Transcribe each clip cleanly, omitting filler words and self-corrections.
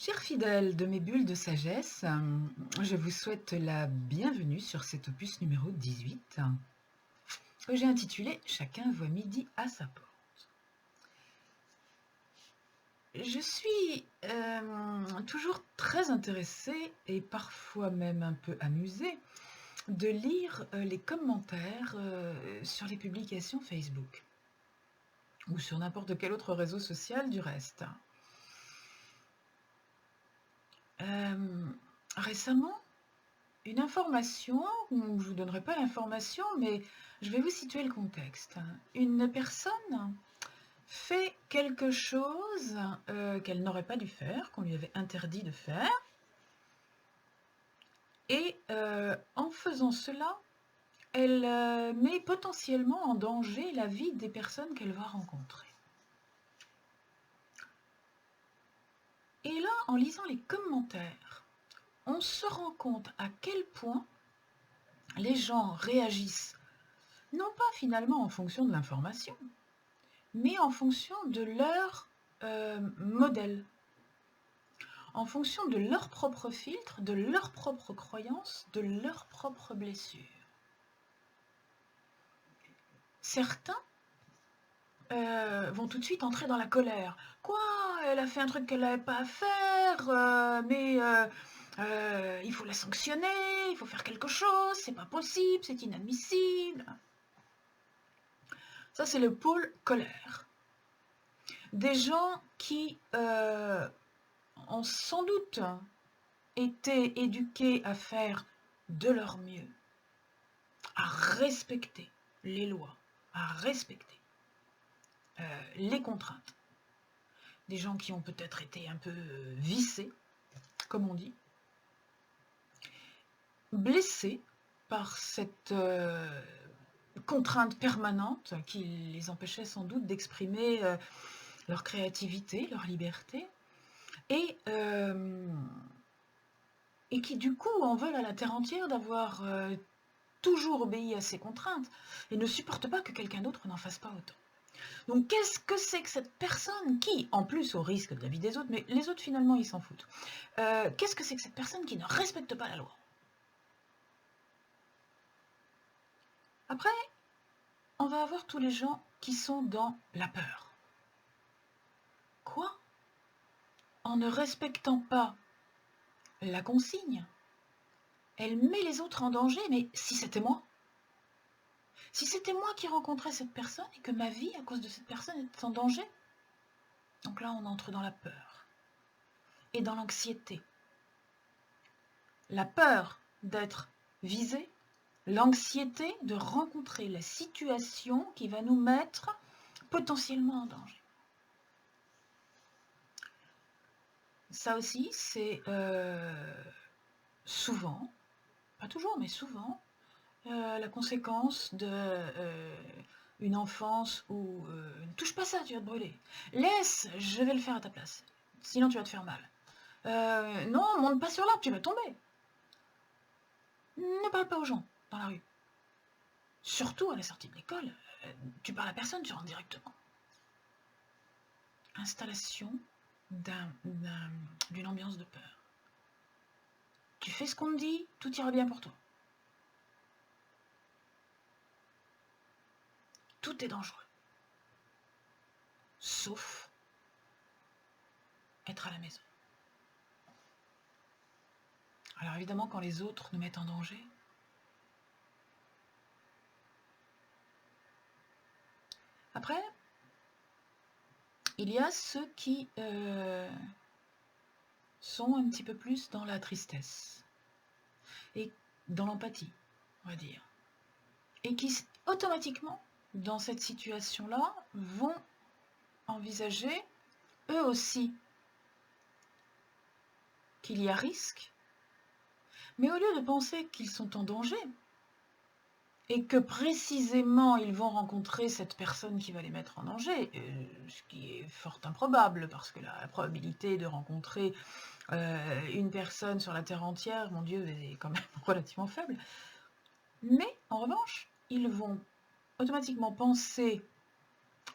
Chers fidèles de mes bulles de sagesse, je vous souhaite la bienvenue sur cet opus numéro 18 que j'ai intitulé « Chacun voit midi à sa porte ». Je suis toujours très intéressée et parfois même un peu amusée de lire les commentaires sur les publications Facebook ou sur n'importe quel autre réseau social du reste. Récemment, une information, je ne vous donnerai pas l'information, mais je vais vous situer le contexte. Une personne fait quelque chose qu'elle n'aurait pas dû faire, qu'on lui avait interdit de faire, et en faisant cela, elle met potentiellement en danger la vie des personnes qu'elle va rencontrer. Et là, en lisant les commentaires, on se rend compte à quel point les gens réagissent, non pas finalement en fonction de l'information, mais en fonction de leur modèle, en fonction de leur propre filtre, de leur propre croyance, de leurs propres blessures. Certains vont tout de suite entrer dans la colère. Quoi? Elle a fait un truc qu'elle n'avait pas à faire, mais il faut la sanctionner, il faut faire quelque chose, c'est pas possible, c'est inadmissible. Ça, c'est le pôle colère. Des gens qui ont sans doute été éduqués à faire de leur mieux, à respecter les lois, à respecter les contraintes. Des gens qui ont peut-être été un peu vissés, comme on dit, blessés par cette contrainte permanente qui les empêchait sans doute d'exprimer leur créativité, leur liberté, et qui du coup en veulent à la terre entière d'avoir toujours obéi à ces contraintes et ne supportent pas que quelqu'un d'autre n'en fasse pas autant. Donc qu'est-ce que c'est que cette personne qui, en plus au risque de la vie des autres, mais les autres finalement ils s'en foutent, qu'est-ce que c'est que cette personne qui ne respecte pas la loi? Après, on va avoir tous les gens qui sont dans la peur. Quoi? En ne respectant pas la consigne, elle met les autres en danger, mais si c'était moi? Si c'était moi qui rencontrais cette personne et que ma vie, à cause de cette personne, était en danger? Donc là, on entre dans la peur et dans l'anxiété. La peur d'être visé, l'anxiété de rencontrer la situation qui va nous mettre potentiellement en danger. Ça aussi, c'est souvent, pas toujours, mais souvent, la conséquence d'une enfance où ne touche pas ça, tu vas te brûler. Laisse, je vais le faire à ta place. Sinon, tu vas te faire mal. Non, monte pas sur l'arbre, tu vas tomber. Ne parle pas aux gens dans la rue. Surtout à la sortie de l'école, tu parles à personne, tu rentres directement. Installation d'une ambiance de peur. Tu fais ce qu'on te dit, tout ira bien pour toi. Tout est dangereux. Sauf être à la maison. Alors évidemment, quand les autres nous mettent en danger, après, il y a ceux qui sont un petit peu plus dans la tristesse et dans l'empathie, on va dire, et qui automatiquement, dans cette situation-là, vont envisager, eux aussi, qu'il y a risque, mais au lieu de penser qu'ils sont en danger, et que précisément ils vont rencontrer cette personne qui va les mettre en danger, ce qui est fort improbable, parce que la probabilité de rencontrer une personne sur la Terre entière, mon Dieu, est quand même relativement faible. Mais en revanche, ils vont automatiquement penser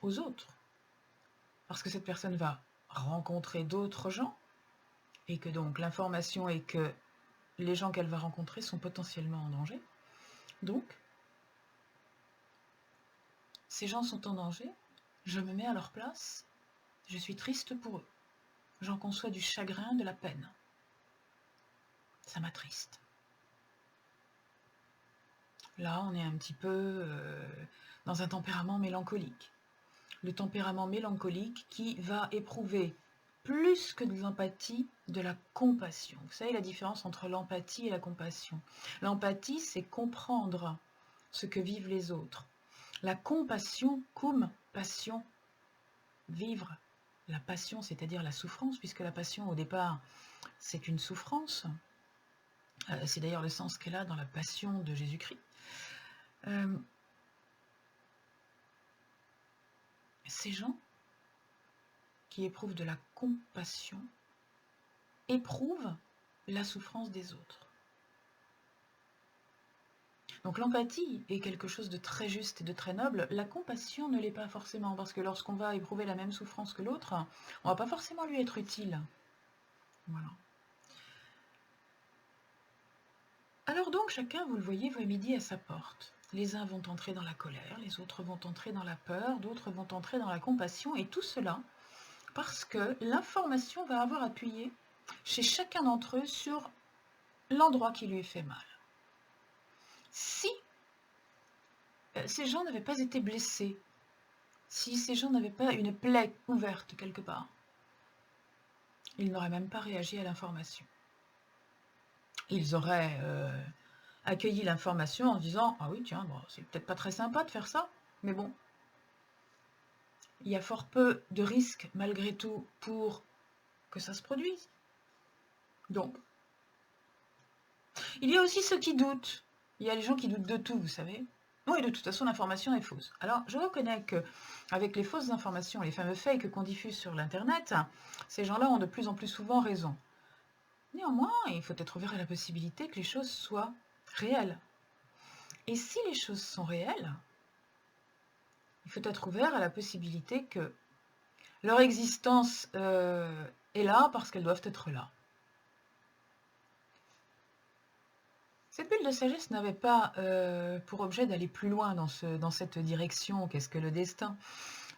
aux autres, parce que cette personne va rencontrer d'autres gens, et que donc l'information est que les gens qu'elle va rencontrer sont potentiellement en danger. Donc, ces gens sont en danger, je me mets à leur place, je suis triste pour eux. J'en conçois du chagrin, de la peine. Ça m'attriste. Là, on est un petit peu dans un tempérament mélancolique. Le tempérament mélancolique qui va éprouver plus que de l'empathie, de la compassion. Vous savez la différence entre l'empathie et la compassion. L'empathie, c'est comprendre ce que vivent les autres. La compassion, cum, passion, vivre. La passion, c'est-à-dire la souffrance, puisque la passion, au départ, c'est une souffrance. C'est d'ailleurs le sens qu'elle a dans la passion de Jésus-Christ. Ces gens qui éprouvent de la compassion éprouvent la souffrance des autres. Donc l'empathie est quelque chose de très juste et de très noble. La compassion ne l'est pas forcément, parce que lorsqu'on va éprouver la même souffrance que l'autre, on ne va pas forcément lui être utile. Voilà. Alors donc, chacun, vous le voyez, va midi à sa porte. Les uns vont entrer dans la colère, les autres vont entrer dans la peur, d'autres vont entrer dans la compassion, et tout cela parce que l'information va avoir appuyé chez chacun d'entre eux sur l'endroit qui lui fait mal. Si ces gens n'avaient pas été blessés, si ces gens n'avaient pas une plaie ouverte quelque part, ils n'auraient même pas réagi à l'information. Ils auraient accueilli l'information en se disant « Ah oui, tiens, bon, c'est peut-être pas très sympa de faire ça, mais bon, il y a fort peu de risques malgré tout pour que ça se produise. » Donc, il y a aussi ceux qui doutent. Il y a les gens qui doutent de tout, vous savez. Oui, de toute façon, l'information est fausse. Alors, je reconnais qu'avec les fausses informations, les fameux fakes qu'on diffuse sur l'Internet, ces gens-là ont de plus en plus souvent raison. Néanmoins, il faut être ouvert à la possibilité que les choses soient réelles. Et si les choses sont réelles, il faut être ouvert à la possibilité que leur existence est là parce qu'elles doivent être là. Cette bulle de sagesse n'avait pas pour objet d'aller plus loin dans cette direction, qu'est-ce que le destin,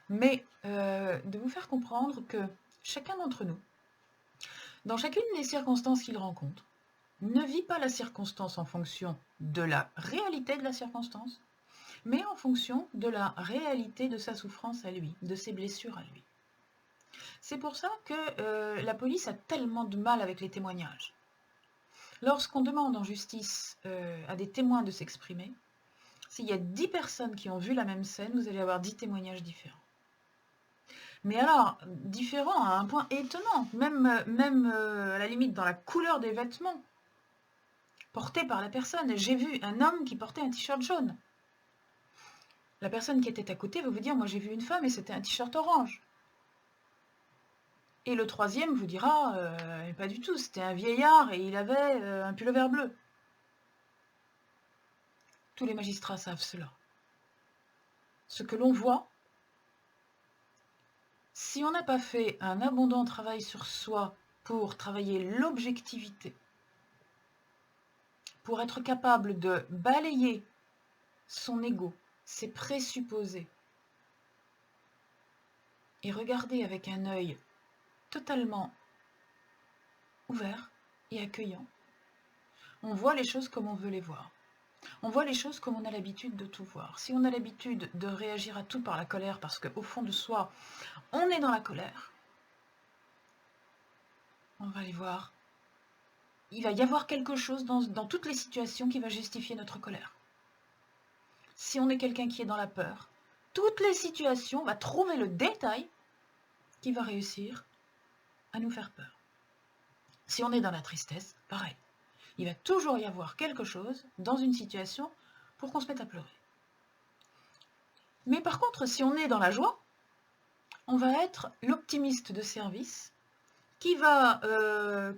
mais de vous faire comprendre que chacun d'entre nous, dans chacune des circonstances qu'il rencontre, ne vit pas la circonstance en fonction de la réalité de la circonstance, mais en fonction de la réalité de sa souffrance à lui, de ses blessures à lui. C'est pour ça que la police a tellement de mal avec les témoignages. Lorsqu'on demande en justice à des témoins de s'exprimer, s'il y a 10 personnes qui ont vu la même scène, vous allez avoir 10 témoignages différents. Mais alors, différents à un point étonnant, même à la limite dans la couleur des vêtements portés par la personne. J'ai vu un homme qui portait un t-shirt jaune. La personne qui était à côté va vous dire, moi j'ai vu une femme et c'était un t-shirt orange. Et le troisième vous dira, pas du tout, c'était un vieillard et il avait un pullover bleu. Tous les magistrats savent cela. Ce que l'on voit, si on n'a pas fait un abondant travail sur soi pour travailler l'objectivité, pour être capable de balayer son ego, ses présupposés, et regarder avec un œil totalement ouvert et accueillant, on voit les choses comme on veut les voir. On voit les choses comme on a l'habitude de tout voir. Si on a l'habitude de réagir à tout par la colère, parce qu'au fond de soi, on est dans la colère, on va aller voir. Il va y avoir quelque chose dans toutes les situations qui va justifier notre colère. Si on est quelqu'un qui est dans la peur, toutes les situations, on va trouver le détail qui va réussir à nous faire peur. Si on est dans la tristesse, pareil. Il va toujours y avoir quelque chose dans une situation pour qu'on se mette à pleurer. Mais par contre, si on est dans la joie, on va être l'optimiste de service qui va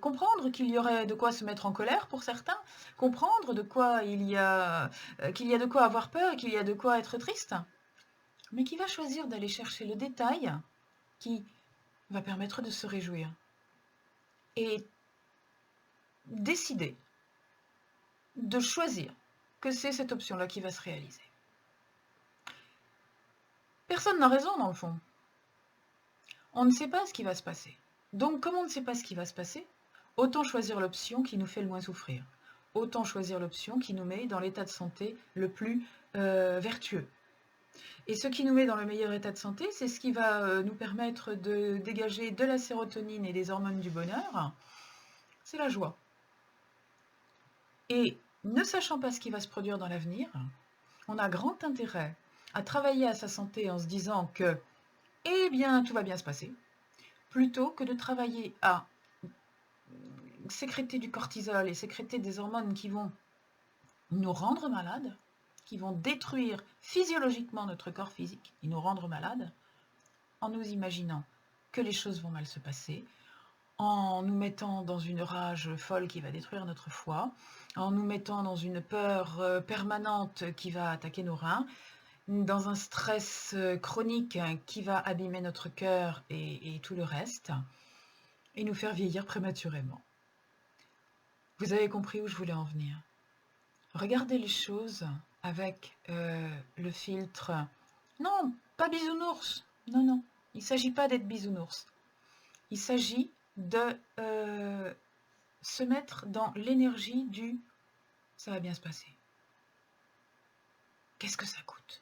comprendre qu'il y aurait de quoi se mettre en colère pour certains, comprendre qu'il y a de quoi avoir peur et qu'il y a de quoi être triste, mais qui va choisir d'aller chercher le détail qui va permettre de se réjouir. Et décider de choisir que c'est cette option-là qui va se réaliser. Personne n'a raison dans le fond. On ne sait pas ce qui va se passer. Donc comme on ne sait pas ce qui va se passer, autant choisir l'option qui nous fait le moins souffrir. Autant choisir l'option qui nous met dans l'état de santé le plus vertueux. Et ce qui nous met dans le meilleur état de santé, c'est ce qui va nous permettre de dégager de la sérotonine et des hormones du bonheur. C'est la joie. Et ne sachant pas ce qui va se produire dans l'avenir, on a grand intérêt à travailler à sa santé en se disant que, eh bien, tout va bien se passer, plutôt que de travailler à sécréter du cortisol et sécréter des hormones qui vont nous rendre malades, qui vont détruire physiologiquement notre corps physique et nous rendre malades, en nous imaginant que les choses vont mal se passer, en nous mettant dans une rage folle qui va détruire notre foie, en nous mettant dans une peur permanente qui va attaquer nos reins, dans un stress chronique qui va abîmer notre cœur et tout le reste, et nous faire vieillir prématurément. Vous avez compris où je voulais en venir. Regardez les choses avec le filtre. Non, pas bisounours. Non, non. Il ne s'agit pas d'être bisounours. Il s'agit de se mettre dans l'énergie du « ça va bien se passer ». Qu'est-ce que ça coûte ?